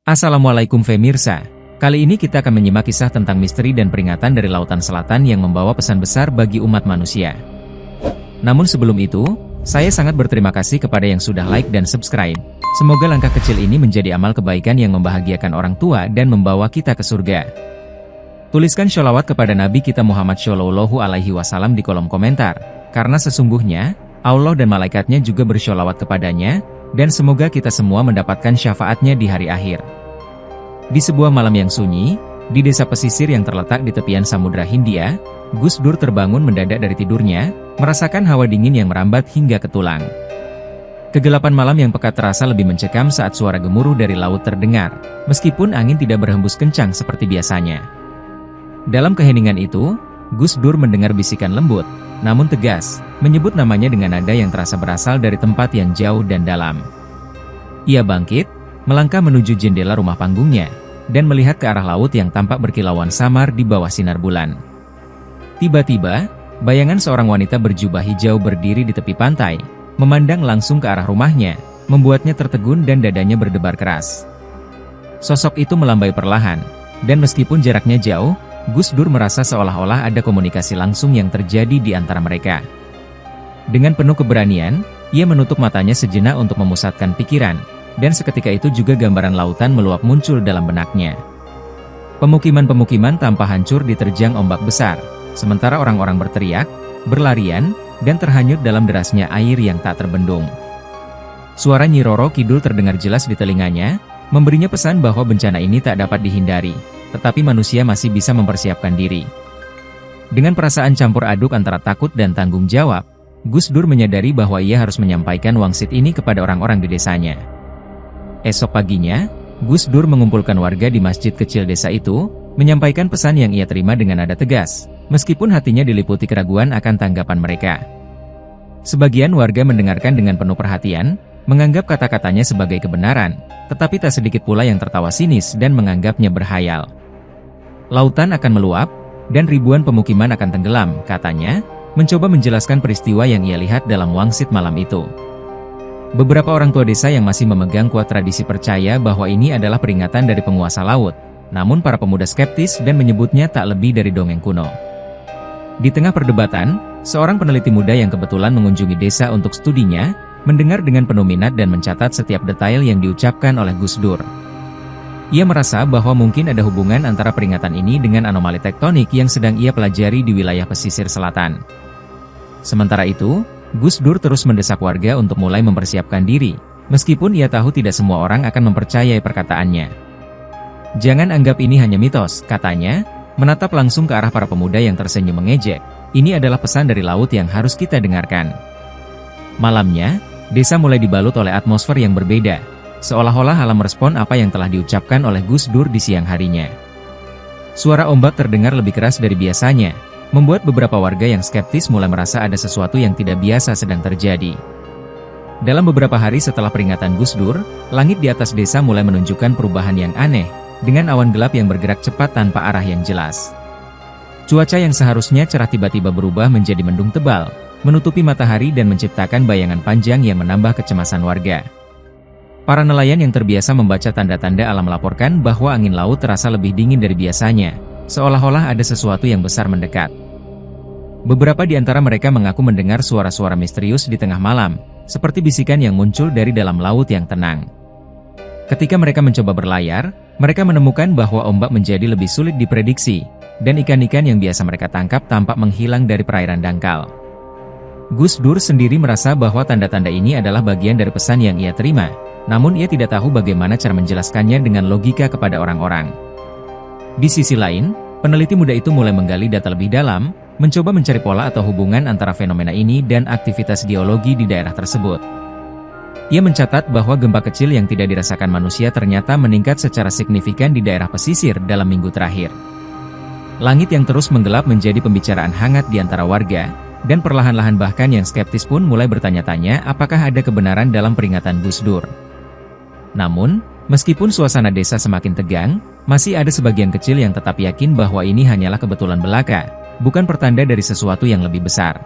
Assalamualaikum Femirsa. Kali ini kita akan menyimak kisah tentang misteri dan peringatan dari Lautan Selatan yang membawa pesan besar bagi umat manusia. Namun sebelum itu, saya sangat berterima kasih kepada yang sudah like dan subscribe. Semoga langkah kecil ini menjadi amal kebaikan yang membahagiakan orang tua dan membawa kita ke surga. Tuliskan sholawat kepada Nabi kita Muhammad Shallallahu Alaihi Wasallam di kolom komentar, karena sesungguhnya Allah dan malaikatnya juga bersholawat kepadanya, dan semoga kita semua mendapatkan syafaatnya di hari akhir. Di sebuah malam yang sunyi, di desa pesisir yang terletak di tepian Samudra Hindia, Gus Dur terbangun mendadak dari tidurnya, merasakan hawa dingin yang merambat hingga ke tulang. Kegelapan malam yang pekat terasa lebih mencekam saat suara gemuruh dari laut terdengar, meskipun angin tidak berhembus kencang seperti biasanya. Dalam keheningan itu, Gus Dur mendengar bisikan lembut, namun tegas, menyebut namanya dengan nada yang terasa berasal dari tempat yang jauh dan dalam. Ia bangkit, melangkah menuju jendela rumah panggungnya, dan melihat ke arah laut yang tampak berkilauan samar di bawah sinar bulan. Tiba-tiba, bayangan seorang wanita berjubah hijau berdiri di tepi pantai, memandang langsung ke arah rumahnya, membuatnya tertegun dan dadanya berdebar keras. Sosok itu melambai perlahan, dan meskipun jaraknya jauh, Gus Dur merasa seolah-olah ada komunikasi langsung yang terjadi di antara mereka. Dengan penuh keberanian, ia menutup matanya sejenak untuk memusatkan pikiran, dan seketika itu juga gambaran lautan meluap muncul dalam benaknya. Pemukiman-pemukiman tampak hancur diterjang ombak besar, sementara orang-orang berteriak, berlarian, dan terhanyut dalam derasnya air yang tak terbendung. Suara Nyi Roro Kidul terdengar jelas di telinganya, memberinya pesan bahwa bencana ini tak dapat dihindari, tetapi manusia masih bisa mempersiapkan diri. Dengan perasaan campur aduk antara takut dan tanggung jawab, Gus Dur menyadari bahwa ia harus menyampaikan wangsit ini kepada orang-orang di desanya. Esok paginya, Gus Dur mengumpulkan warga di masjid kecil desa itu, menyampaikan pesan yang ia terima dengan nada tegas, meskipun hatinya diliputi keraguan akan tanggapan mereka. Sebagian warga mendengarkan dengan penuh perhatian, menganggap kata-katanya sebagai kebenaran, tetapi tak sedikit pula yang tertawa sinis dan menganggapnya berhayal. Lautan akan meluap, dan ribuan pemukiman akan tenggelam, katanya, mencoba menjelaskan peristiwa yang ia lihat dalam wangsit malam itu. Beberapa orang tua desa yang masih memegang kuat tradisi percaya bahwa ini adalah peringatan dari penguasa laut, namun para pemuda skeptis dan menyebutnya tak lebih dari dongeng kuno. Di tengah perdebatan, seorang peneliti muda yang kebetulan mengunjungi desa untuk studinya, mendengar dengan penuh minat dan mencatat setiap detail yang diucapkan oleh Gus Dur. Ia merasa bahwa mungkin ada hubungan antara peringatan ini dengan anomali tektonik yang sedang ia pelajari di wilayah pesisir selatan. Sementara itu, Gus Dur terus mendesak warga untuk mulai mempersiapkan diri, meskipun ia tahu tidak semua orang akan mempercayai perkataannya. Jangan anggap ini hanya mitos, katanya, menatap langsung ke arah para pemuda yang tersenyum mengejek. Ini adalah pesan dari laut yang harus kita dengarkan. Malamnya, desa mulai dibalut oleh atmosfer yang berbeda, seolah-olah alam merespon apa yang telah diucapkan oleh Gus Dur di siang harinya. Suara ombak terdengar lebih keras dari biasanya, membuat beberapa warga yang skeptis mulai merasa ada sesuatu yang tidak biasa sedang terjadi. Dalam beberapa hari setelah peringatan Gus Dur, langit di atas desa mulai menunjukkan perubahan yang aneh, dengan awan gelap yang bergerak cepat tanpa arah yang jelas. Cuaca yang seharusnya cerah tiba-tiba berubah menjadi mendung tebal, menutupi matahari dan menciptakan bayangan panjang yang menambah kecemasan warga. Para nelayan yang terbiasa membaca tanda-tanda alam melaporkan bahwa angin laut terasa lebih dingin dari biasanya, seolah-olah ada sesuatu yang besar mendekat. Beberapa di antara mereka mengaku mendengar suara-suara misterius di tengah malam, seperti bisikan yang muncul dari dalam laut yang tenang. Ketika mereka mencoba berlayar, mereka menemukan bahwa ombak menjadi lebih sulit diprediksi, dan ikan-ikan yang biasa mereka tangkap tampak menghilang dari perairan dangkal. Gus Dur sendiri merasa bahwa tanda-tanda ini adalah bagian dari pesan yang ia terima, namun ia tidak tahu bagaimana cara menjelaskannya dengan logika kepada orang-orang. Di sisi lain, peneliti muda itu mulai menggali data lebih dalam, mencoba mencari pola atau hubungan antara fenomena ini dan aktivitas geologi di daerah tersebut. Ia mencatat bahwa gempa kecil yang tidak dirasakan manusia ternyata meningkat secara signifikan di daerah pesisir dalam minggu terakhir. Langit yang terus menggelap menjadi pembicaraan hangat di antara warga, dan perlahan-lahan bahkan yang skeptis pun mulai bertanya-tanya apakah ada kebenaran dalam peringatan Gus Dur. Namun, meskipun suasana desa semakin tegang, masih ada sebagian kecil yang tetap yakin bahwa ini hanyalah kebetulan belaka, bukan pertanda dari sesuatu yang lebih besar.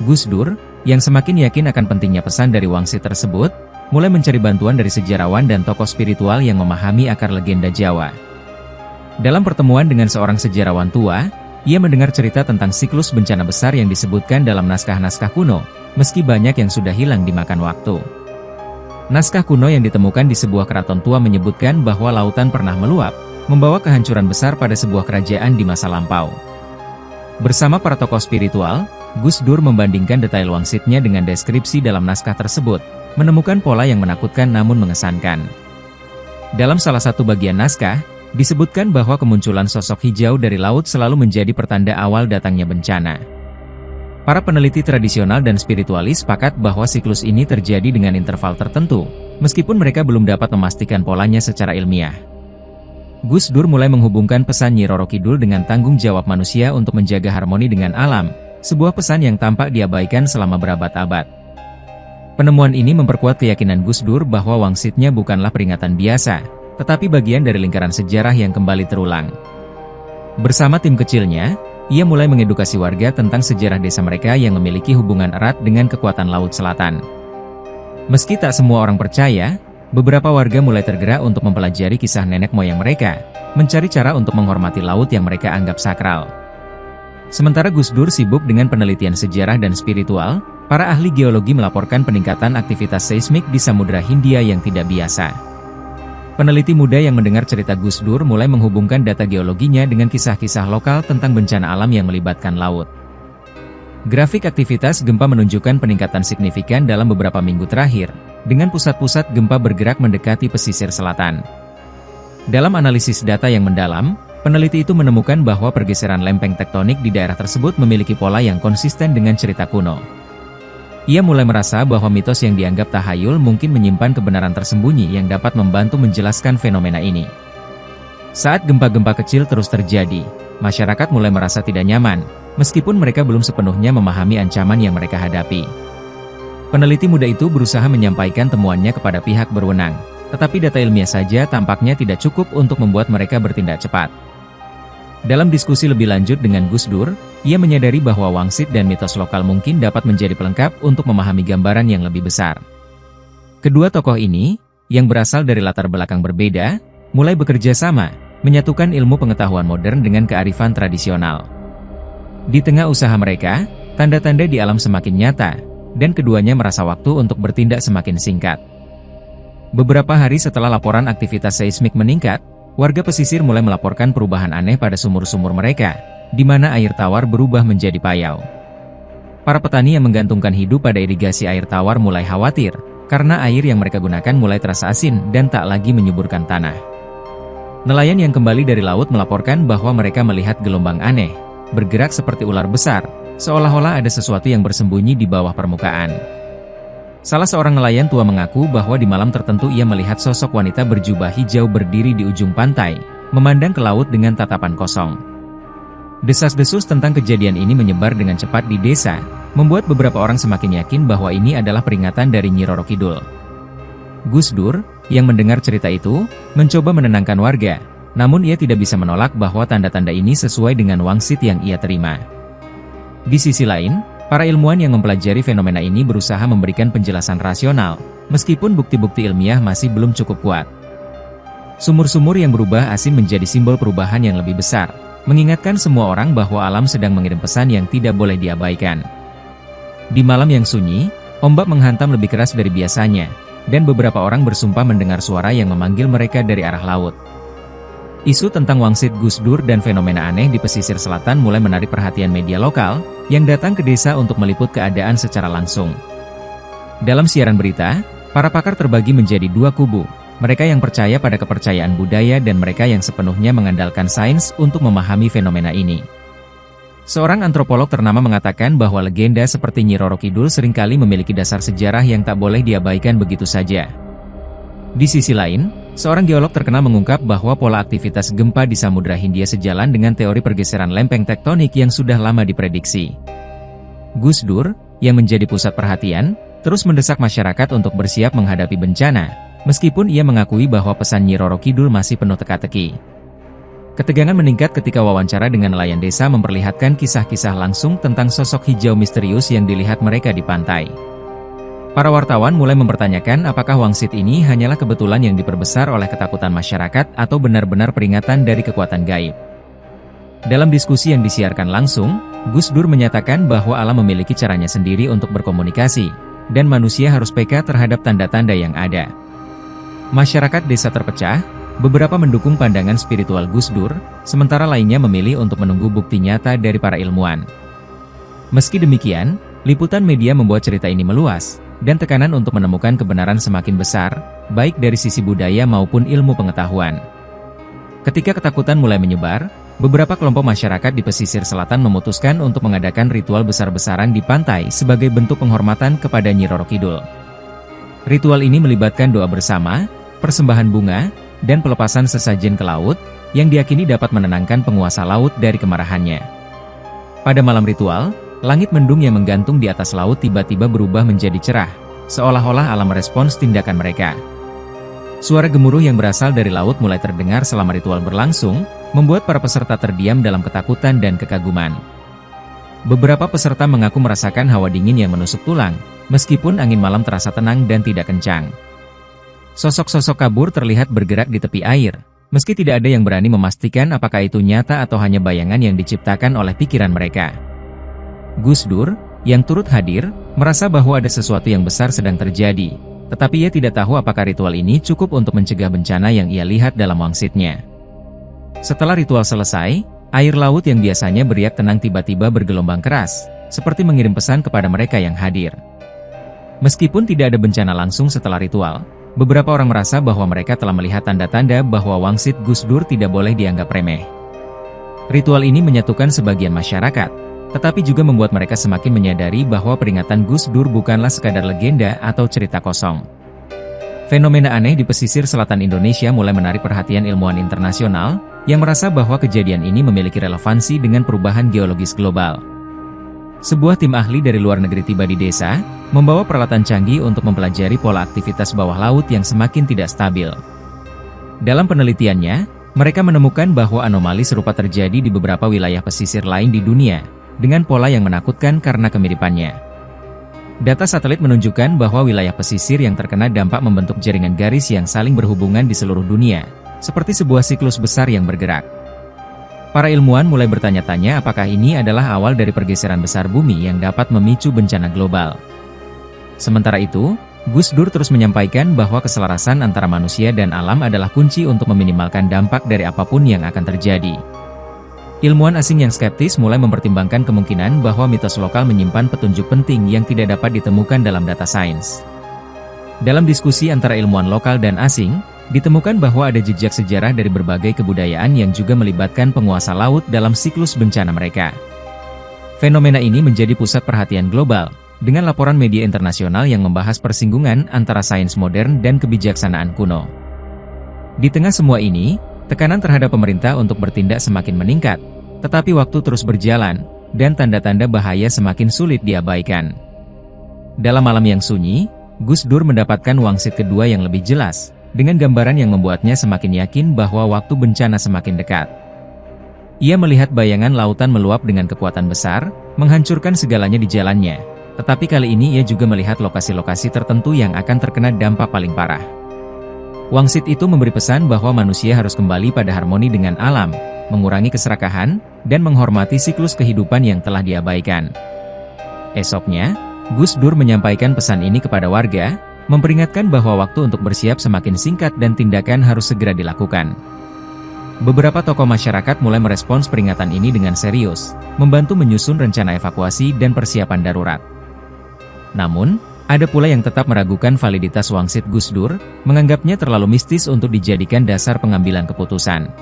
Gus Dur, yang semakin yakin akan pentingnya pesan dari wangsit tersebut, mulai mencari bantuan dari sejarawan dan tokoh spiritual yang memahami akar legenda Jawa. Dalam pertemuan dengan seorang sejarawan tua, ia mendengar cerita tentang siklus bencana besar yang disebutkan dalam naskah-naskah kuno, meski banyak yang sudah hilang dimakan waktu. Naskah kuno yang ditemukan di sebuah keraton tua menyebutkan bahwa lautan pernah meluap, membawa kehancuran besar pada sebuah kerajaan di masa lampau. Bersama para tokoh spiritual, Gus Dur membandingkan detail wangsitnya dengan deskripsi dalam naskah tersebut, menemukan pola yang menakutkan namun mengesankan. Dalam salah satu bagian naskah, disebutkan bahwa kemunculan sosok hijau dari laut selalu menjadi pertanda awal datangnya bencana. Para peneliti tradisional dan spiritualis sepakat bahwa siklus ini terjadi dengan interval tertentu, meskipun mereka belum dapat memastikan polanya secara ilmiah. Gus Dur mulai menghubungkan pesan Nyi Roro Kidul dengan tanggung jawab manusia untuk menjaga harmoni dengan alam, sebuah pesan yang tampak diabaikan selama berabad-abad. Penemuan ini memperkuat keyakinan Gus Dur bahwa wangsitnya bukanlah peringatan biasa, tetapi bagian dari lingkaran sejarah yang kembali terulang. Bersama tim kecilnya, ia mulai mengedukasi warga tentang sejarah desa mereka yang memiliki hubungan erat dengan kekuatan Laut Selatan. Meski tak semua orang percaya, beberapa warga mulai tergerak untuk mempelajari kisah nenek moyang mereka, mencari cara untuk menghormati laut yang mereka anggap sakral. Sementara Gus Dur sibuk dengan penelitian sejarah dan spiritual, para ahli geologi melaporkan peningkatan aktivitas seismik di Samudra Hindia yang tidak biasa. Peneliti muda yang mendengar cerita Gus Dur mulai menghubungkan data geologinya dengan kisah-kisah lokal tentang bencana alam yang melibatkan laut. Grafik aktivitas gempa menunjukkan peningkatan signifikan dalam beberapa minggu terakhir, dengan pusat-pusat gempa bergerak mendekati pesisir selatan. Dalam analisis data yang mendalam, peneliti itu menemukan bahwa pergeseran lempeng tektonik di daerah tersebut memiliki pola yang konsisten dengan cerita kuno. Ia mulai merasa bahwa mitos yang dianggap tahayul mungkin menyimpan kebenaran tersembunyi yang dapat membantu menjelaskan fenomena ini. Saat gempa-gempa kecil terus terjadi, masyarakat mulai merasa tidak nyaman, meskipun mereka belum sepenuhnya memahami ancaman yang mereka hadapi. Peneliti muda itu berusaha menyampaikan temuannya kepada pihak berwenang, tetapi data ilmiah saja tampaknya tidak cukup untuk membuat mereka bertindak cepat. Dalam diskusi lebih lanjut dengan Gus Dur, ia menyadari bahwa wangsit dan mitos lokal mungkin dapat menjadi pelengkap untuk memahami gambaran yang lebih besar. Kedua tokoh ini, yang berasal dari latar belakang berbeda, mulai bekerja sama, menyatukan ilmu pengetahuan modern dengan kearifan tradisional. Di tengah usaha mereka, tanda-tanda di alam semakin nyata, dan keduanya merasa waktu untuk bertindak semakin singkat. Beberapa hari setelah laporan aktivitas seismik meningkat, warga pesisir mulai melaporkan perubahan aneh pada sumur-sumur mereka, di mana air tawar berubah menjadi payau. Para petani yang menggantungkan hidup pada irigasi air tawar mulai khawatir, karena air yang mereka gunakan mulai terasa asin dan tak lagi menyuburkan tanah. Nelayan yang kembali dari laut melaporkan bahwa mereka melihat gelombang aneh, bergerak seperti ular besar, seolah-olah ada sesuatu yang bersembunyi di bawah permukaan. Salah seorang nelayan tua mengaku bahwa di malam tertentu ia melihat sosok wanita berjubah hijau berdiri di ujung pantai, memandang ke laut dengan tatapan kosong. Desas-desus tentang kejadian ini menyebar dengan cepat di desa, membuat beberapa orang semakin yakin bahwa ini adalah peringatan dari Nyi Roro Kidul. Gus Dur, yang mendengar cerita itu, mencoba menenangkan warga, namun ia tidak bisa menolak bahwa tanda-tanda ini sesuai dengan wangsit yang ia terima. Di sisi lain, para ilmuwan yang mempelajari fenomena ini berusaha memberikan penjelasan rasional, meskipun bukti-bukti ilmiah masih belum cukup kuat. Sumur-sumur yang berubah asin menjadi simbol perubahan yang lebih besar, mengingatkan semua orang bahwa alam sedang mengirim pesan yang tidak boleh diabaikan. Di malam yang sunyi, ombak menghantam lebih keras dari biasanya, dan beberapa orang bersumpah mendengar suara yang memanggil mereka dari arah laut. Isu tentang wangsit Gus Dur dan fenomena aneh di pesisir selatan mulai menarik perhatian media lokal, yang datang ke desa untuk meliput keadaan secara langsung. Dalam siaran berita, para pakar terbagi menjadi dua kubu, mereka yang percaya pada kepercayaan budaya dan mereka yang sepenuhnya mengandalkan sains untuk memahami fenomena ini. Seorang antropolog ternama mengatakan bahwa legenda seperti Nyi Roro Kidul seringkali memiliki dasar sejarah yang tak boleh diabaikan begitu saja. Di sisi lain, seorang geolog terkenal mengungkap bahwa pola aktivitas gempa di Samudra Hindia sejalan dengan teori pergeseran lempeng tektonik yang sudah lama diprediksi. Gus Dur, yang menjadi pusat perhatian, terus mendesak masyarakat untuk bersiap menghadapi bencana, meskipun ia mengakui bahwa pesan Nyi Roro Kidul masih penuh teka-teki. Ketegangan meningkat ketika wawancara dengan nelayan desa memperlihatkan kisah-kisah langsung tentang sosok hijau misterius yang dilihat mereka di pantai. Para wartawan mulai mempertanyakan apakah wangsit ini hanyalah kebetulan yang diperbesar oleh ketakutan masyarakat atau benar-benar peringatan dari kekuatan gaib. Dalam diskusi yang disiarkan langsung, Gus Dur menyatakan bahwa alam memiliki caranya sendiri untuk berkomunikasi, dan manusia harus peka terhadap tanda-tanda yang ada. Masyarakat desa terpecah, beberapa mendukung pandangan spiritual Gus Dur, sementara lainnya memilih untuk menunggu bukti nyata dari para ilmuwan. Meski demikian, liputan media membuat cerita ini meluas, dan tekanan untuk menemukan kebenaran semakin besar, baik dari sisi budaya maupun ilmu pengetahuan. Ketika ketakutan mulai menyebar, beberapa kelompok masyarakat di pesisir selatan memutuskan untuk mengadakan ritual besar-besaran di pantai sebagai bentuk penghormatan kepada Nyi Roro Kidul. Ritual ini melibatkan doa bersama, persembahan bunga, dan pelepasan sesajen ke laut, yang diyakini dapat menenangkan penguasa laut dari kemarahannya. Pada malam ritual, langit mendung yang menggantung di atas laut tiba-tiba berubah menjadi cerah, seolah-olah alam merespons tindakan mereka. Suara gemuruh yang berasal dari laut mulai terdengar selama ritual berlangsung, membuat para peserta terdiam dalam ketakutan dan kekaguman. Beberapa peserta mengaku merasakan hawa dingin yang menusuk tulang, meskipun angin malam terasa tenang dan tidak kencang. Sosok-sosok kabur terlihat bergerak di tepi air, meski tidak ada yang berani memastikan apakah itu nyata atau hanya bayangan yang diciptakan oleh pikiran mereka. Gus Dur, yang turut hadir, merasa bahwa ada sesuatu yang besar sedang terjadi, tetapi ia tidak tahu apakah ritual ini cukup untuk mencegah bencana yang ia lihat dalam wangsitnya. Setelah ritual selesai, air laut yang biasanya beriak tenang tiba-tiba bergelombang keras, seperti mengirim pesan kepada mereka yang hadir. Meskipun tidak ada bencana langsung setelah ritual, beberapa orang merasa bahwa mereka telah melihat tanda-tanda bahwa wangsit Gus Dur tidak boleh dianggap remeh. Ritual ini menyatukan sebagian masyarakat, tetapi juga membuat mereka semakin menyadari bahwa peringatan Gus Dur bukanlah sekadar legenda atau cerita kosong. Fenomena aneh di pesisir selatan Indonesia mulai menarik perhatian ilmuwan internasional, yang merasa bahwa kejadian ini memiliki relevansi dengan perubahan geologis global. Sebuah tim ahli dari luar negeri tiba di desa, membawa peralatan canggih untuk mempelajari pola aktivitas bawah laut yang semakin tidak stabil. Dalam penelitiannya, mereka menemukan bahwa anomali serupa terjadi di beberapa wilayah pesisir lain di dunia, dengan pola yang menakutkan karena kemiripannya. Data satelit menunjukkan bahwa wilayah pesisir yang terkena dampak membentuk jaringan garis yang saling berhubungan di seluruh dunia, seperti sebuah siklus besar yang bergerak. Para ilmuwan mulai bertanya-tanya apakah ini adalah awal dari pergeseran besar bumi yang dapat memicu bencana global. Sementara itu, Gus Dur terus menyampaikan bahwa keselarasan antara manusia dan alam adalah kunci untuk meminimalkan dampak dari apapun yang akan terjadi. Ilmuwan asing yang skeptis mulai mempertimbangkan kemungkinan bahwa mitos lokal menyimpan petunjuk penting yang tidak dapat ditemukan dalam data sains. Dalam diskusi antara ilmuwan lokal dan asing, ditemukan bahwa ada jejak sejarah dari berbagai kebudayaan yang juga melibatkan penguasa laut dalam siklus bencana mereka. Fenomena ini menjadi pusat perhatian global, dengan laporan media internasional yang membahas persinggungan antara sains modern dan kebijaksanaan kuno. Di tengah semua ini, tekanan terhadap pemerintah untuk bertindak semakin meningkat, tetapi waktu terus berjalan, dan tanda-tanda bahaya semakin sulit diabaikan. Dalam malam yang sunyi, Gus Dur mendapatkan wangsit kedua yang lebih jelas, dengan gambaran yang membuatnya semakin yakin bahwa waktu bencana semakin dekat. Ia melihat bayangan lautan meluap dengan kekuatan besar, menghancurkan segalanya di jalannya, tetapi kali ini ia juga melihat lokasi-lokasi tertentu yang akan terkena dampak paling parah. Wangsit itu memberi pesan bahwa manusia harus kembali pada harmoni dengan alam, mengurangi keserakahan, dan menghormati siklus kehidupan yang telah diabaikan. Esoknya, Gus Dur menyampaikan pesan ini kepada warga, memperingatkan bahwa waktu untuk bersiap semakin singkat dan tindakan harus segera dilakukan. Beberapa tokoh masyarakat mulai merespons peringatan ini dengan serius, membantu menyusun rencana evakuasi dan persiapan darurat. Namun, ada pula yang tetap meragukan validitas wangsit Gus Dur, menganggapnya terlalu mistis untuk dijadikan dasar pengambilan keputusan.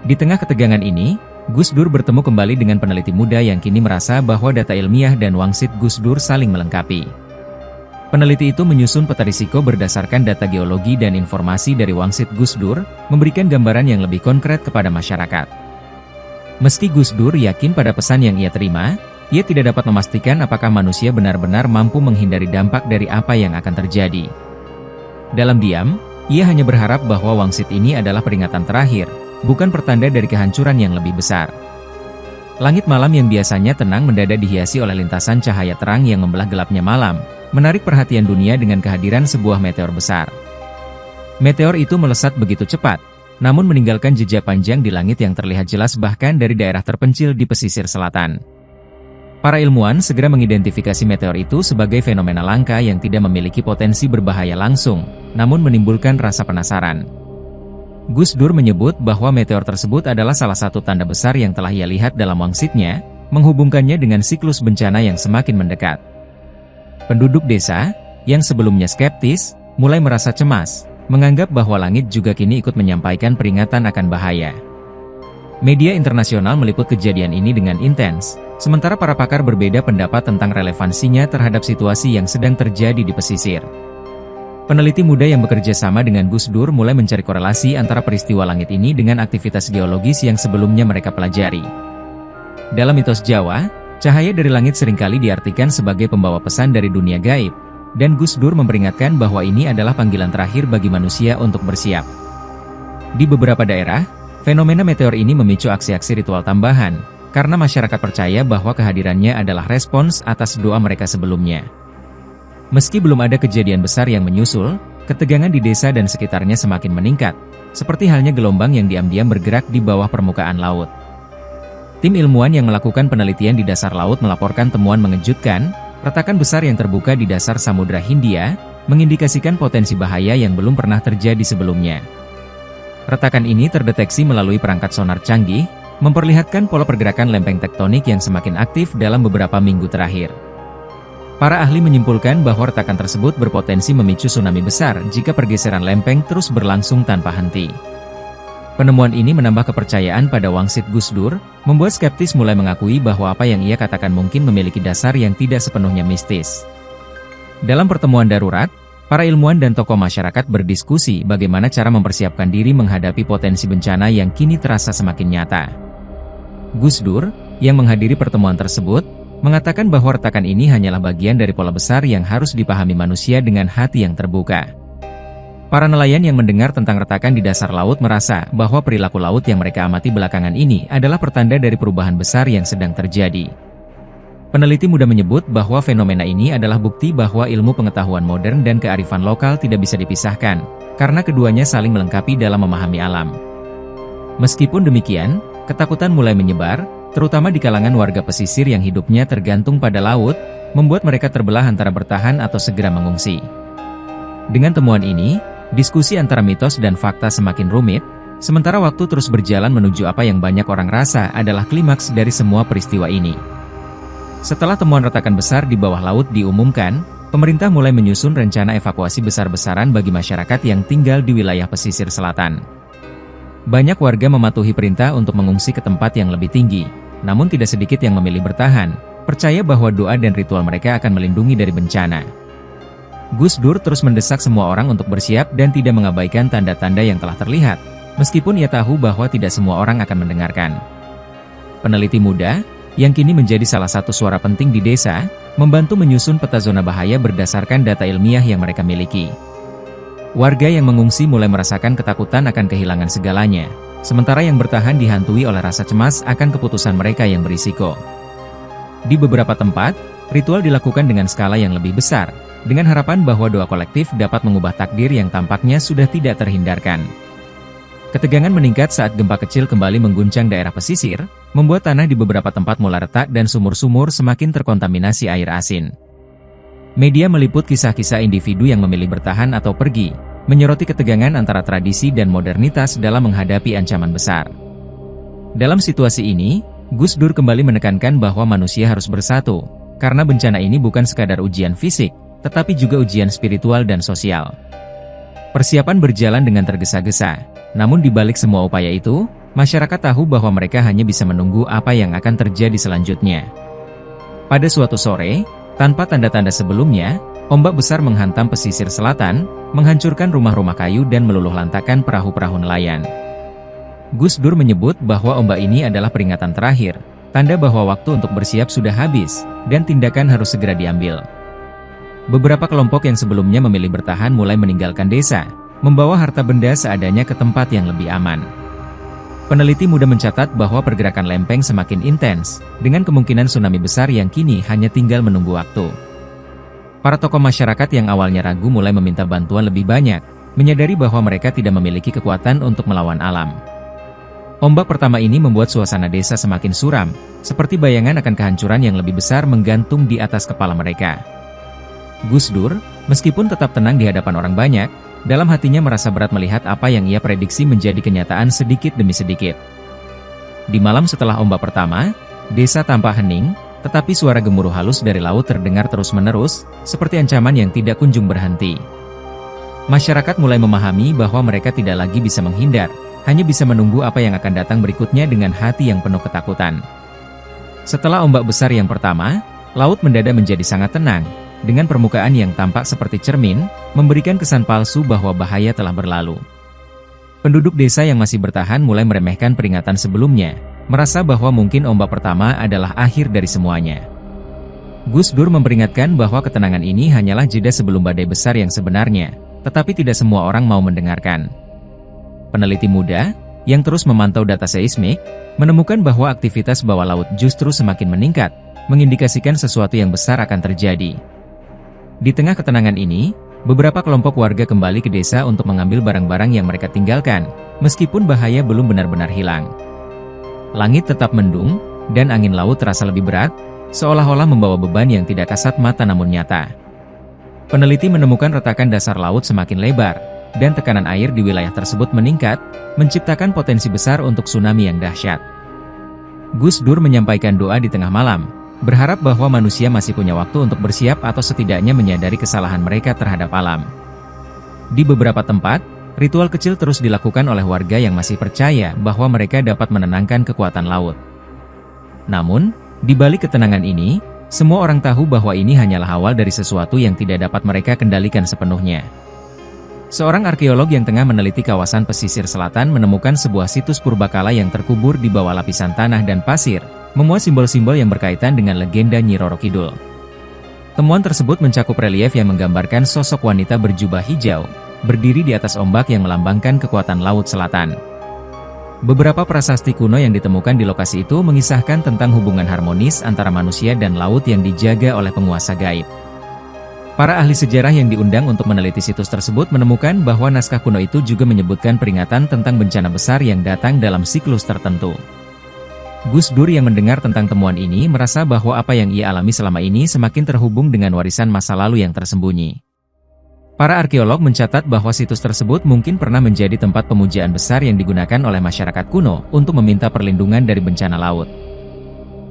Di tengah ketegangan ini, Gus Dur bertemu kembali dengan peneliti muda yang kini merasa bahwa data ilmiah dan wangsit Gus Dur saling melengkapi. Peneliti itu menyusun peta risiko berdasarkan data geologi dan informasi dari wangsit Gus Dur, memberikan gambaran yang lebih konkret kepada masyarakat. Meski Gus Dur yakin pada pesan yang ia terima, ia tidak dapat memastikan apakah manusia benar-benar mampu menghindari dampak dari apa yang akan terjadi. Dalam diam, ia hanya berharap bahwa wangsit ini adalah peringatan terakhir, bukan pertanda dari kehancuran yang lebih besar. Langit malam yang biasanya tenang mendadak dihiasi oleh lintasan cahaya terang yang membelah gelapnya malam, menarik perhatian dunia dengan kehadiran sebuah meteor besar. Meteor itu melesat begitu cepat, namun meninggalkan jejak panjang di langit yang terlihat jelas bahkan dari daerah terpencil di pesisir selatan. Para ilmuwan segera mengidentifikasi meteor itu sebagai fenomena langka yang tidak memiliki potensi berbahaya langsung, namun menimbulkan rasa penasaran. Gus Dur menyebut bahwa meteor tersebut adalah salah satu tanda besar yang telah ia lihat dalam wangsitnya, menghubungkannya dengan siklus bencana yang semakin mendekat. Penduduk desa, yang sebelumnya skeptis, mulai merasa cemas, menganggap bahwa langit juga kini ikut menyampaikan peringatan akan bahaya. Media internasional meliput kejadian ini dengan intens, sementara para pakar berbeda pendapat tentang relevansinya terhadap situasi yang sedang terjadi di pesisir. Peneliti muda yang bekerja sama dengan Gus Dur mulai mencari korelasi antara peristiwa langit ini dengan aktivitas geologis yang sebelumnya mereka pelajari. Dalam mitos Jawa, cahaya dari langit seringkali diartikan sebagai pembawa pesan dari dunia gaib, dan Gus Dur memperingatkan bahwa ini adalah panggilan terakhir bagi manusia untuk bersiap. Di beberapa daerah, fenomena meteor ini memicu aksi-aksi ritual tambahan, karena masyarakat percaya bahwa kehadirannya adalah respons atas doa mereka sebelumnya. Meski belum ada kejadian besar yang menyusul, ketegangan di desa dan sekitarnya semakin meningkat, seperti halnya gelombang yang diam-diam bergerak di bawah permukaan laut. Tim ilmuwan yang melakukan penelitian di dasar laut melaporkan temuan mengejutkan, retakan besar yang terbuka di dasar Samudra Hindia, mengindikasikan potensi bahaya yang belum pernah terjadi sebelumnya. Retakan ini terdeteksi melalui perangkat sonar canggih, memperlihatkan pola pergerakan lempeng tektonik yang semakin aktif dalam beberapa minggu terakhir. Para ahli menyimpulkan bahwa retakan tersebut berpotensi memicu tsunami besar jika pergeseran lempeng terus berlangsung tanpa henti. Penemuan ini menambah kepercayaan pada wangsit Gus Dur, membuat skeptis mulai mengakui bahwa apa yang ia katakan mungkin memiliki dasar yang tidak sepenuhnya mistis. Dalam pertemuan darurat, para ilmuwan dan tokoh masyarakat berdiskusi bagaimana cara mempersiapkan diri menghadapi potensi bencana yang kini terasa semakin nyata. Gus Dur, yang menghadiri pertemuan tersebut, mengatakan bahwa retakan ini hanyalah bagian dari pola besar yang harus dipahami manusia dengan hati yang terbuka. Para nelayan yang mendengar tentang retakan di dasar laut merasa bahwa perilaku laut yang mereka amati belakangan ini adalah pertanda dari perubahan besar yang sedang terjadi. Peneliti muda menyebut bahwa fenomena ini adalah bukti bahwa ilmu pengetahuan modern dan kearifan lokal tidak bisa dipisahkan, karena keduanya saling melengkapi dalam memahami alam. Meskipun demikian, ketakutan mulai menyebar, terutama di kalangan warga pesisir yang hidupnya tergantung pada laut, membuat mereka terbelah antara bertahan atau segera mengungsi. Dengan temuan ini, diskusi antara mitos dan fakta semakin rumit, sementara waktu terus berjalan menuju apa yang banyak orang rasa adalah klimaks dari semua peristiwa ini. Setelah temuan retakan besar di bawah laut diumumkan, pemerintah mulai menyusun rencana evakuasi besar-besaran bagi masyarakat yang tinggal di wilayah pesisir selatan. Banyak warga mematuhi perintah untuk mengungsi ke tempat yang lebih tinggi, namun tidak sedikit yang memilih bertahan, percaya bahwa doa dan ritual mereka akan melindungi dari bencana. Gus Dur terus mendesak semua orang untuk bersiap dan tidak mengabaikan tanda-tanda yang telah terlihat, meskipun ia tahu bahwa tidak semua orang akan mendengarkan. Peneliti muda, yang kini menjadi salah satu suara penting di desa, membantu menyusun peta zona bahaya berdasarkan data ilmiah yang mereka miliki. Warga yang mengungsi mulai merasakan ketakutan akan kehilangan segalanya, sementara yang bertahan dihantui oleh rasa cemas akan keputusan mereka yang berisiko. Di beberapa tempat, ritual dilakukan dengan skala yang lebih besar, dengan harapan bahwa doa kolektif dapat mengubah takdir yang tampaknya sudah tidak terhindarkan. Ketegangan meningkat saat gempa kecil kembali mengguncang daerah pesisir, membuat tanah di beberapa tempat mulai retak dan sumur-sumur semakin terkontaminasi air asin. Media meliput kisah-kisah individu yang memilih bertahan atau pergi, menyoroti ketegangan antara tradisi dan modernitas dalam menghadapi ancaman besar. Dalam situasi ini, Gus Dur kembali menekankan bahwa manusia harus bersatu, karena bencana ini bukan sekadar ujian fisik, tetapi juga ujian spiritual dan sosial. Persiapan berjalan dengan tergesa-gesa, namun di balik semua upaya itu, masyarakat tahu bahwa mereka hanya bisa menunggu apa yang akan terjadi selanjutnya. Pada suatu sore, tanpa tanda-tanda sebelumnya, ombak besar menghantam pesisir selatan, menghancurkan rumah-rumah kayu dan meluluh lantakan perahu-perahu nelayan. Gus Dur menyebut bahwa ombak ini adalah peringatan terakhir, tanda bahwa waktu untuk bersiap sudah habis, dan tindakan harus segera diambil. Beberapa kelompok yang sebelumnya memilih bertahan mulai meninggalkan desa, membawa harta benda seadanya ke tempat yang lebih aman. Peneliti muda mencatat bahwa pergerakan lempeng semakin intens, dengan kemungkinan tsunami besar yang kini hanya tinggal menunggu waktu. Para tokoh masyarakat yang awalnya ragu mulai meminta bantuan lebih banyak, menyadari bahwa mereka tidak memiliki kekuatan untuk melawan alam. Ombak pertama ini membuat suasana desa semakin suram, seperti bayangan akan kehancuran yang lebih besar menggantung di atas kepala mereka. Gus Dur, meskipun tetap tenang di hadapan orang banyak, dalam hatinya merasa berat melihat apa yang ia prediksi menjadi kenyataan sedikit demi sedikit. Di malam setelah ombak pertama, desa tampak hening, tetapi suara gemuruh halus dari laut terdengar terus-menerus, seperti ancaman yang tidak kunjung berhenti. Masyarakat mulai memahami bahwa mereka tidak lagi bisa menghindar, hanya bisa menunggu apa yang akan datang berikutnya dengan hati yang penuh ketakutan. Setelah ombak besar yang pertama, laut mendadak menjadi sangat tenang, dengan permukaan yang tampak seperti cermin, memberikan kesan palsu bahwa bahaya telah berlalu. Penduduk desa yang masih bertahan mulai meremehkan peringatan sebelumnya, merasa bahwa mungkin ombak pertama adalah akhir dari semuanya. Gus Dur memperingatkan bahwa ketenangan ini hanyalah jeda sebelum badai besar yang sebenarnya, tetapi tidak semua orang mau mendengarkan. Peneliti muda, yang terus memantau data seismik, menemukan bahwa aktivitas bawah laut justru semakin meningkat, mengindikasikan sesuatu yang besar akan terjadi. Di tengah ketenangan ini, beberapa kelompok warga kembali ke desa untuk mengambil barang-barang yang mereka tinggalkan, meskipun bahaya belum benar-benar hilang. Langit tetap mendung, dan angin laut terasa lebih berat, seolah-olah membawa beban yang tidak kasat mata namun nyata. Peneliti menemukan retakan dasar laut semakin lebar, dan tekanan air di wilayah tersebut meningkat, menciptakan potensi besar untuk tsunami yang dahsyat. Gus Dur menyampaikan doa di tengah malam, berharap bahwa manusia masih punya waktu untuk bersiap atau setidaknya menyadari kesalahan mereka terhadap alam. Di beberapa tempat, ritual kecil terus dilakukan oleh warga yang masih percaya bahwa mereka dapat menenangkan kekuatan laut. Namun, di balik ketenangan ini, semua orang tahu bahwa ini hanyalah awal dari sesuatu yang tidak dapat mereka kendalikan sepenuhnya. Seorang arkeolog yang tengah meneliti kawasan pesisir selatan menemukan sebuah situs purbakala yang terkubur di bawah lapisan tanah dan pasir, memuat simbol-simbol yang berkaitan dengan legenda Nyi Roro Kidul. Temuan tersebut mencakup relief yang menggambarkan sosok wanita berjubah hijau, berdiri di atas ombak yang melambangkan kekuatan laut selatan. Beberapa prasasti kuno yang ditemukan di lokasi itu mengisahkan tentang hubungan harmonis antara manusia dan laut yang dijaga oleh penguasa gaib. Para ahli sejarah yang diundang untuk meneliti situs tersebut menemukan bahwa naskah kuno itu juga menyebutkan peringatan tentang bencana besar yang datang dalam siklus tertentu. Gus Dur yang mendengar tentang temuan ini merasa bahwa apa yang ia alami selama ini semakin terhubung dengan warisan masa lalu yang tersembunyi. Para arkeolog mencatat bahwa situs tersebut mungkin pernah menjadi tempat pemujaan besar yang digunakan oleh masyarakat kuno untuk meminta perlindungan dari bencana laut.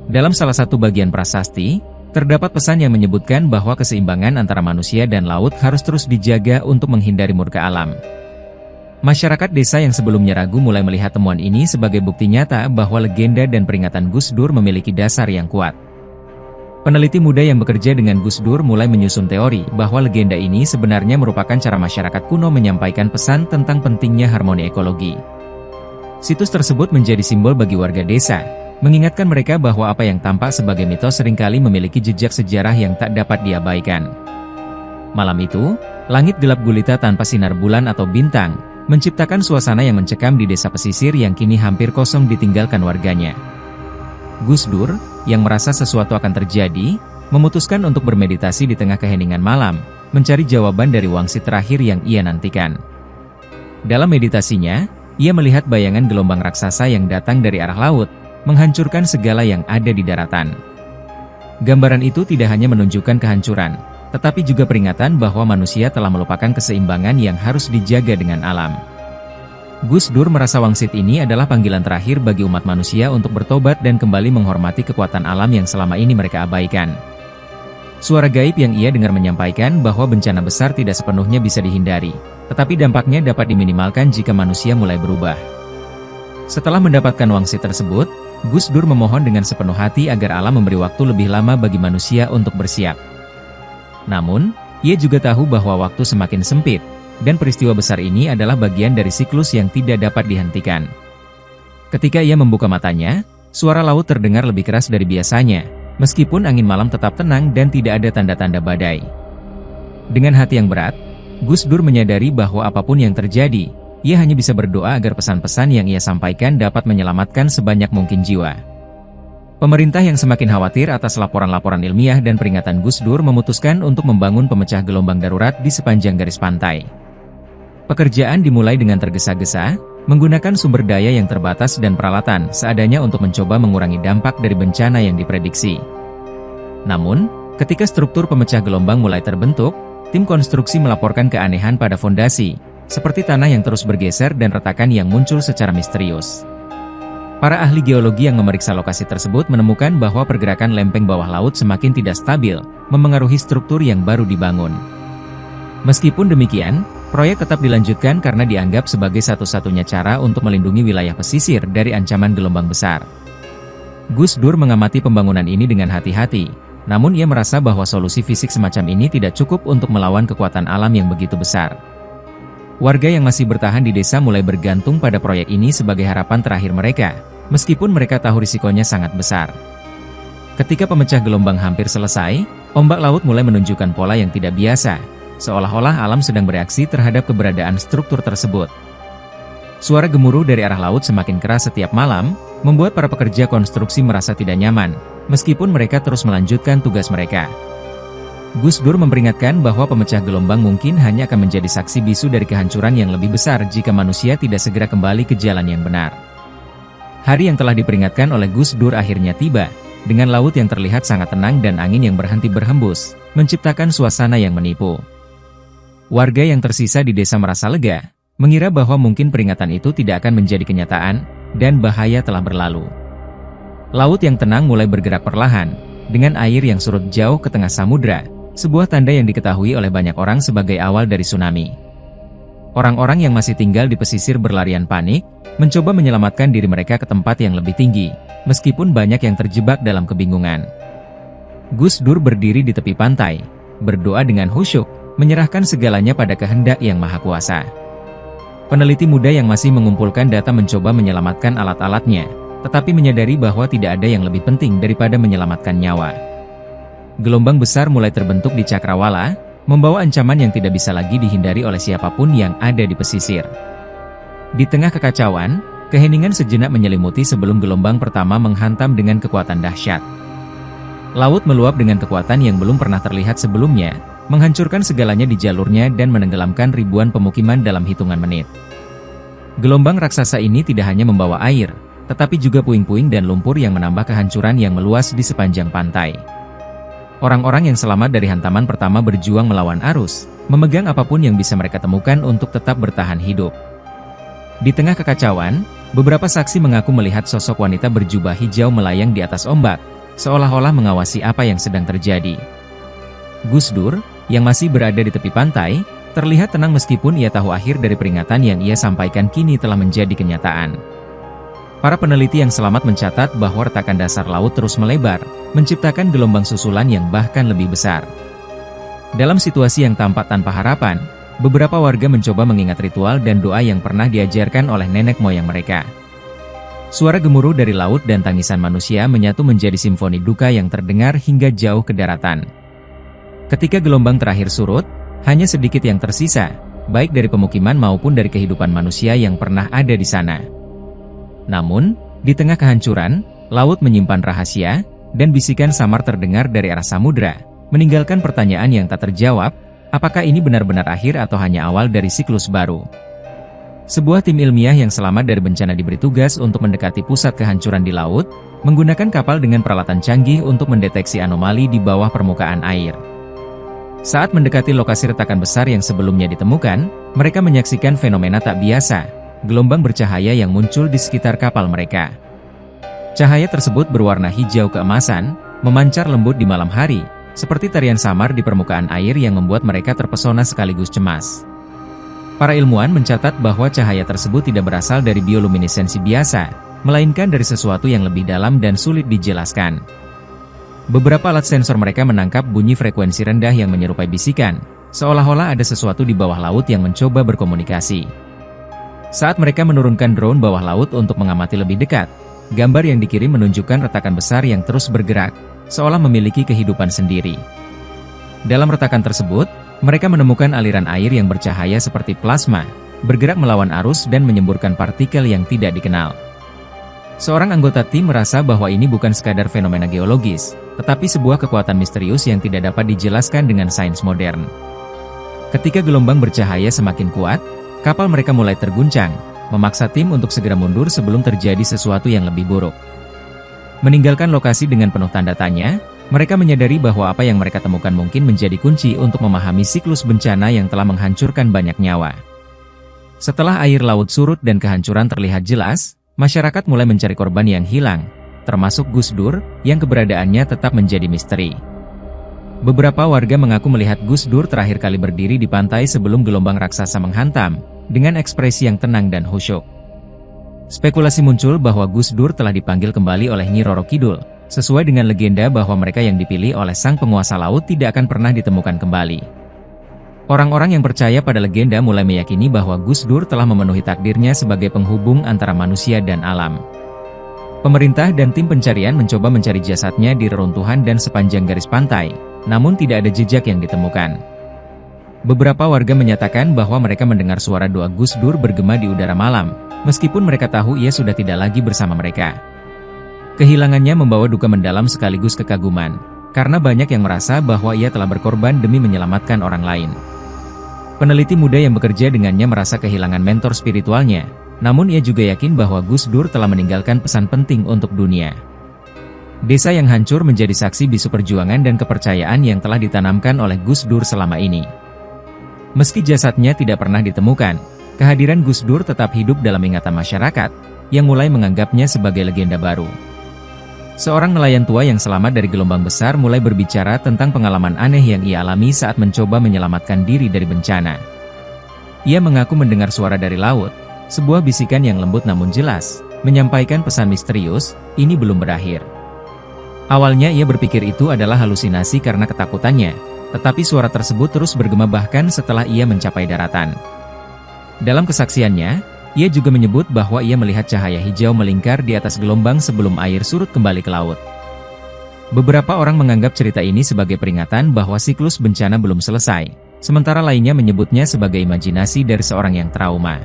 Dalam salah satu bagian prasasti, terdapat pesan yang menyebutkan bahwa keseimbangan antara manusia dan laut harus terus dijaga untuk menghindari murka alam. Masyarakat desa yang sebelumnya ragu mulai melihat temuan ini sebagai bukti nyata bahwa legenda dan peringatan Gus Dur memiliki dasar yang kuat. Peneliti muda yang bekerja dengan Gus Dur mulai menyusun teori bahwa legenda ini sebenarnya merupakan cara masyarakat kuno menyampaikan pesan tentang pentingnya harmoni ekologi. Situs tersebut menjadi simbol bagi warga desa, mengingatkan mereka bahwa apa yang tampak sebagai mitos seringkali memiliki jejak sejarah yang tak dapat diabaikan. Malam itu, langit gelap gulita tanpa sinar bulan atau bintang, menciptakan suasana yang mencekam di desa pesisir yang kini hampir kosong ditinggalkan warganya. Gus Dur, yang merasa sesuatu akan terjadi, memutuskan untuk bermeditasi di tengah keheningan malam, mencari jawaban dari wangsit terakhir yang ia nantikan. Dalam meditasinya, ia melihat bayangan gelombang raksasa yang datang dari arah laut, menghancurkan segala yang ada di daratan. Gambaran itu tidak hanya menunjukkan kehancuran, tetapi juga peringatan bahwa manusia telah melupakan keseimbangan yang harus dijaga dengan alam. Gus Dur merasa wangsit ini adalah panggilan terakhir bagi umat manusia untuk bertobat dan kembali menghormati kekuatan alam yang selama ini mereka abaikan. Suara gaib yang ia dengar menyampaikan bahwa bencana besar tidak sepenuhnya bisa dihindari, tetapi dampaknya dapat diminimalkan jika manusia mulai berubah. Setelah mendapatkan wangsit tersebut, Gus Dur memohon dengan sepenuh hati agar alam memberi waktu lebih lama bagi manusia untuk bersiap. Namun, ia juga tahu bahwa waktu semakin sempit, dan peristiwa besar ini adalah bagian dari siklus yang tidak dapat dihentikan. Ketika ia membuka matanya, suara laut terdengar lebih keras dari biasanya, meskipun angin malam tetap tenang dan tidak ada tanda-tanda badai. Dengan hati yang berat, Gus Dur menyadari bahwa apapun yang terjadi, Ia hanya bisa berdoa agar pesan-pesan yang ia sampaikan dapat menyelamatkan sebanyak mungkin jiwa. Pemerintah yang semakin khawatir atas laporan-laporan ilmiah dan peringatan Gus Dur memutuskan untuk membangun pemecah gelombang darurat di sepanjang garis pantai. Pekerjaan dimulai dengan tergesa-gesa, menggunakan sumber daya yang terbatas dan peralatan seadanya untuk mencoba mengurangi dampak dari bencana yang diprediksi. Namun, ketika struktur pemecah gelombang mulai terbentuk, tim konstruksi melaporkan keanehan pada fondasi, seperti tanah yang terus bergeser dan retakan yang muncul secara misterius. Para ahli geologi yang memeriksa lokasi tersebut menemukan bahwa pergerakan lempeng bawah laut semakin tidak stabil, memengaruhi struktur yang baru dibangun. Meskipun demikian, proyek tetap dilanjutkan karena dianggap sebagai satu-satunya cara untuk melindungi wilayah pesisir dari ancaman gelombang besar. Gus Dur mengamati pembangunan ini dengan hati-hati, namun ia merasa bahwa solusi fisik semacam ini tidak cukup untuk melawan kekuatan alam yang begitu besar. Warga yang masih bertahan di desa mulai bergantung pada proyek ini sebagai harapan terakhir mereka, meskipun mereka tahu risikonya sangat besar. Ketika pemecah gelombang hampir selesai, ombak laut mulai menunjukkan pola yang tidak biasa, seolah-olah alam sedang bereaksi terhadap keberadaan struktur tersebut. Suara gemuruh dari arah laut semakin keras setiap malam, membuat para pekerja konstruksi merasa tidak nyaman, meskipun mereka terus melanjutkan tugas mereka. Gus Dur memperingatkan bahwa pemecah gelombang mungkin hanya akan menjadi saksi bisu dari kehancuran yang lebih besar jika manusia tidak segera kembali ke jalan yang benar. Hari yang telah diperingatkan oleh Gus Dur akhirnya tiba, dengan laut yang terlihat sangat tenang dan angin yang berhenti berhembus, menciptakan suasana yang menipu. Warga yang tersisa di desa merasa lega, mengira bahwa mungkin peringatan itu tidak akan menjadi kenyataan, dan bahaya telah berlalu. Laut yang tenang mulai bergerak perlahan, dengan air yang surut jauh ke tengah samudra, sebuah tanda yang diketahui oleh banyak orang sebagai awal dari tsunami. Orang-orang yang masih tinggal di pesisir berlarian panik, mencoba menyelamatkan diri mereka ke tempat yang lebih tinggi, meskipun banyak yang terjebak dalam kebingungan. Gus Dur berdiri di tepi pantai, berdoa dengan khusyuk, menyerahkan segalanya pada kehendak yang maha kuasa. Peneliti muda yang masih mengumpulkan data mencoba menyelamatkan alat-alatnya, tetapi menyadari bahwa tidak ada yang lebih penting daripada menyelamatkan nyawa. Gelombang besar mulai terbentuk di Cakrawala, membawa ancaman yang tidak bisa lagi dihindari oleh siapapun yang ada di pesisir. Di tengah kekacauan, keheningan sejenak menyelimuti sebelum gelombang pertama menghantam dengan kekuatan dahsyat. Laut meluap dengan kekuatan yang belum pernah terlihat sebelumnya, menghancurkan segalanya di jalurnya dan menenggelamkan ribuan pemukiman dalam hitungan menit. Gelombang raksasa ini tidak hanya membawa air, tetapi juga puing-puing dan lumpur yang menambah kehancuran yang meluas di sepanjang pantai. Orang-orang yang selamat dari hantaman pertama berjuang melawan arus, memegang apapun yang bisa mereka temukan untuk tetap bertahan hidup. Di tengah kekacauan, beberapa saksi mengaku melihat sosok wanita berjubah hijau melayang di atas ombak, seolah-olah mengawasi apa yang sedang terjadi. Gus Dur, yang masih berada di tepi pantai, terlihat tenang meskipun ia tahu akhir dari peringatan yang ia sampaikan kini telah menjadi kenyataan. Para peneliti yang selamat mencatat bahwa retakan dasar laut terus melebar, menciptakan gelombang susulan yang bahkan lebih besar. Dalam situasi yang tampak tanpa harapan, beberapa warga mencoba mengingat ritual dan doa yang pernah diajarkan oleh nenek moyang mereka. Suara gemuruh dari laut dan tangisan manusia menyatu menjadi simfoni duka yang terdengar hingga jauh ke daratan. Ketika gelombang terakhir surut, hanya sedikit yang tersisa, baik dari pemukiman maupun dari kehidupan manusia yang pernah ada di sana. Namun, di tengah kehancuran, laut menyimpan rahasia, dan bisikan samar terdengar dari arah samudra, meninggalkan pertanyaan yang tak terjawab, apakah ini benar-benar akhir atau hanya awal dari siklus baru? Sebuah tim ilmiah yang selamat dari bencana diberi tugas untuk mendekati pusat kehancuran di laut, menggunakan kapal dengan peralatan canggih untuk mendeteksi anomali di bawah permukaan air. Saat mendekati lokasi retakan besar yang sebelumnya ditemukan, mereka menyaksikan fenomena tak biasa. Gelombang bercahaya yang muncul di sekitar kapal mereka. Cahaya tersebut berwarna hijau keemasan, memancar lembut di malam hari, seperti tarian samar di permukaan air yang membuat mereka terpesona sekaligus cemas. Para ilmuwan mencatat bahwa cahaya tersebut tidak berasal dari bioluminesensi biasa, melainkan dari sesuatu yang lebih dalam dan sulit dijelaskan. Beberapa alat sensor mereka menangkap bunyi frekuensi rendah yang menyerupai bisikan, seolah-olah ada sesuatu di bawah laut yang mencoba berkomunikasi. Saat mereka menurunkan drone bawah laut untuk mengamati lebih dekat, gambar yang dikirim menunjukkan retakan besar yang terus bergerak, seolah memiliki kehidupan sendiri. Dalam retakan tersebut, mereka menemukan aliran air yang bercahaya seperti plasma, bergerak melawan arus dan menyemburkan partikel yang tidak dikenal. Seorang anggota tim merasa bahwa ini bukan sekadar fenomena geologis, tetapi sebuah kekuatan misterius yang tidak dapat dijelaskan dengan sains modern. Ketika gelombang bercahaya semakin kuat, kapal mereka mulai terguncang, memaksa tim untuk segera mundur sebelum terjadi sesuatu yang lebih buruk. Meninggalkan lokasi dengan penuh tanda tanya, mereka menyadari bahwa apa yang mereka temukan mungkin menjadi kunci untuk memahami siklus bencana yang telah menghancurkan banyak nyawa. Setelah air laut surut dan kehancuran terlihat jelas, masyarakat mulai mencari korban yang hilang, termasuk Gus Dur, yang keberadaannya tetap menjadi misteri. Beberapa warga mengaku melihat Gus Dur terakhir kali berdiri di pantai sebelum gelombang raksasa menghantam, dengan ekspresi yang tenang dan khusyuk. Spekulasi muncul bahwa Gus Dur telah dipanggil kembali oleh Nyi Roro Kidul, sesuai dengan legenda bahwa mereka yang dipilih oleh sang penguasa laut tidak akan pernah ditemukan kembali. Orang-orang yang percaya pada legenda mulai meyakini bahwa Gus Dur telah memenuhi takdirnya sebagai penghubung antara manusia dan alam. Pemerintah dan tim pencarian mencoba mencari jasadnya di reruntuhan dan sepanjang garis pantai, namun tidak ada jejak yang ditemukan. Beberapa warga menyatakan bahwa mereka mendengar suara doa Gus Dur bergema di udara malam, meskipun mereka tahu ia sudah tidak lagi bersama mereka. Kehilangannya membawa duka mendalam sekaligus kekaguman, karena banyak yang merasa bahwa ia telah berkorban demi menyelamatkan orang lain. Peneliti muda yang bekerja dengannya merasa kehilangan mentor spiritualnya, namun ia juga yakin bahwa Gus Dur telah meninggalkan pesan penting untuk dunia. Desa yang hancur menjadi saksi bisu perjuangan dan kepercayaan yang telah ditanamkan oleh Gus Dur selama ini. Meski jasadnya tidak pernah ditemukan, kehadiran Gus Dur tetap hidup dalam ingatan masyarakat, yang mulai menganggapnya sebagai legenda baru. Seorang nelayan tua yang selamat dari gelombang besar mulai berbicara tentang pengalaman aneh yang ia alami saat mencoba menyelamatkan diri dari bencana. Ia mengaku mendengar suara dari laut, sebuah bisikan yang lembut namun jelas, menyampaikan pesan misterius, ini belum berakhir. Awalnya ia berpikir itu adalah halusinasi karena ketakutannya, tetapi suara tersebut terus bergema bahkan setelah ia mencapai daratan. Dalam kesaksiannya, ia juga menyebut bahwa ia melihat cahaya hijau melingkar di atas gelombang sebelum air surut kembali ke laut. Beberapa orang menganggap cerita ini sebagai peringatan bahwa siklus bencana belum selesai, sementara lainnya menyebutnya sebagai imajinasi dari seorang yang trauma.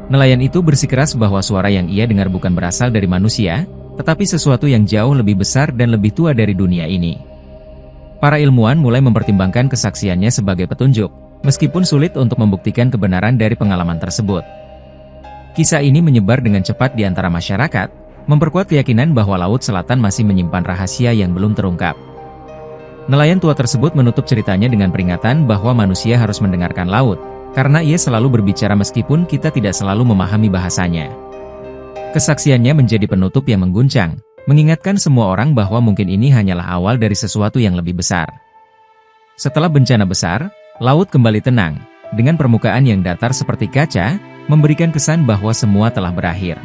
Nelayan itu bersikeras bahwa suara yang ia dengar bukan berasal dari manusia, tetapi sesuatu yang jauh lebih besar dan lebih tua dari dunia ini. Para ilmuwan mulai mempertimbangkan kesaksiannya sebagai petunjuk, meskipun sulit untuk membuktikan kebenaran dari pengalaman tersebut. Kisah ini menyebar dengan cepat di antara masyarakat, memperkuat keyakinan bahwa Laut Selatan masih menyimpan rahasia yang belum terungkap. Nelayan tua tersebut menutup ceritanya dengan peringatan bahwa manusia harus mendengarkan laut, karena ia selalu berbicara meskipun kita tidak selalu memahami bahasanya. Kesaksiannya menjadi penutup yang mengguncang, mengingatkan semua orang bahwa mungkin ini hanyalah awal dari sesuatu yang lebih besar. Setelah bencana besar, laut kembali tenang, dengan permukaan yang datar seperti kaca, memberikan kesan bahwa semua telah berakhir.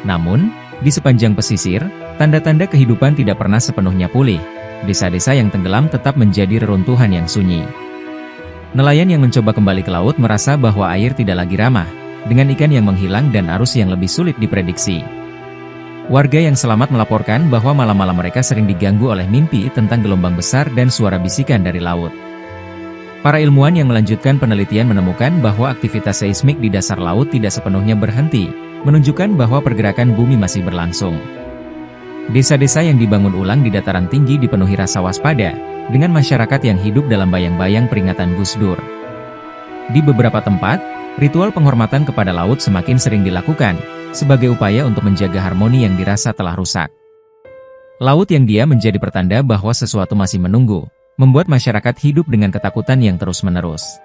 Namun, di sepanjang pesisir, tanda-tanda kehidupan tidak pernah sepenuhnya pulih. Desa-desa yang tenggelam tetap menjadi reruntuhan yang sunyi. Nelayan yang mencoba kembali ke laut merasa bahwa air tidak lagi ramah, dengan ikan yang menghilang dan arus yang lebih sulit diprediksi. Warga yang selamat melaporkan bahwa malam-malam mereka sering diganggu oleh mimpi tentang gelombang besar dan suara bisikan dari laut. Para ilmuwan yang melanjutkan penelitian menemukan bahwa aktivitas seismik di dasar laut tidak sepenuhnya berhenti, menunjukkan bahwa pergerakan bumi masih berlangsung. Desa-desa yang dibangun ulang di dataran tinggi dipenuhi rasa waspada, dengan masyarakat yang hidup dalam bayang-bayang peringatan Gus Dur. Di beberapa tempat, ritual penghormatan kepada laut semakin sering dilakukan, sebagai upaya untuk menjaga harmoni yang dirasa telah rusak. Laut yang diam menjadi pertanda bahwa sesuatu masih menunggu, membuat masyarakat hidup dengan ketakutan yang terus-menerus.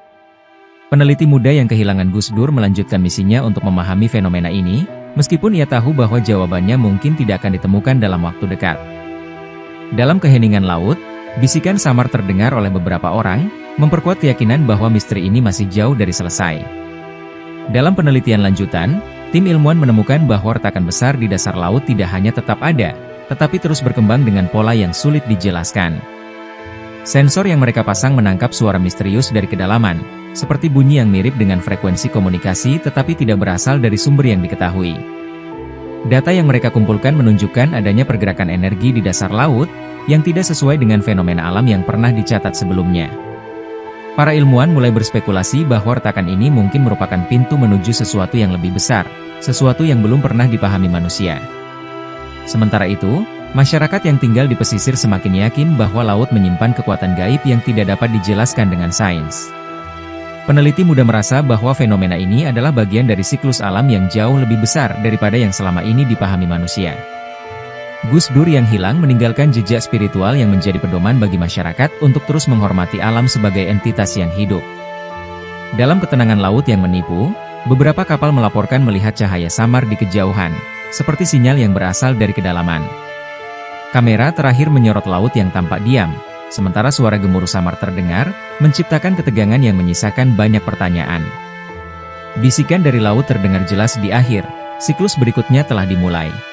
Peneliti muda yang kehilangan Gus Dur melanjutkan misinya untuk memahami fenomena ini, meskipun ia tahu bahwa jawabannya mungkin tidak akan ditemukan dalam waktu dekat. Dalam keheningan laut, bisikan samar terdengar oleh beberapa orang, memperkuat keyakinan bahwa misteri ini masih jauh dari selesai. Dalam penelitian lanjutan, tim ilmuwan menemukan bahwa retakan besar di dasar laut tidak hanya tetap ada, tetapi terus berkembang dengan pola yang sulit dijelaskan. Sensor yang mereka pasang menangkap suara misterius dari kedalaman, seperti bunyi yang mirip dengan frekuensi komunikasi tetapi tidak berasal dari sumber yang diketahui. Data yang mereka kumpulkan menunjukkan adanya pergerakan energi di dasar laut, yang tidak sesuai dengan fenomena alam yang pernah dicatat sebelumnya. Para ilmuwan mulai berspekulasi bahwa retakan ini mungkin merupakan pintu menuju sesuatu yang lebih besar, sesuatu yang belum pernah dipahami manusia. Sementara itu, masyarakat yang tinggal di pesisir semakin yakin bahwa laut menyimpan kekuatan gaib yang tidak dapat dijelaskan dengan sains. Peneliti muda merasa bahwa fenomena ini adalah bagian dari siklus alam yang jauh lebih besar daripada yang selama ini dipahami manusia. Gus Dur yang hilang meninggalkan jejak spiritual yang menjadi pedoman bagi masyarakat untuk terus menghormati alam sebagai entitas yang hidup. Dalam ketenangan laut yang menipu, beberapa kapal melaporkan melihat cahaya samar di kejauhan, seperti sinyal yang berasal dari kedalaman. Kamera terakhir menyorot laut yang tampak diam, sementara suara gemuruh samar terdengar, menciptakan ketegangan yang menyisakan banyak pertanyaan. Bisikan dari laut terdengar jelas di akhir, siklus berikutnya telah dimulai.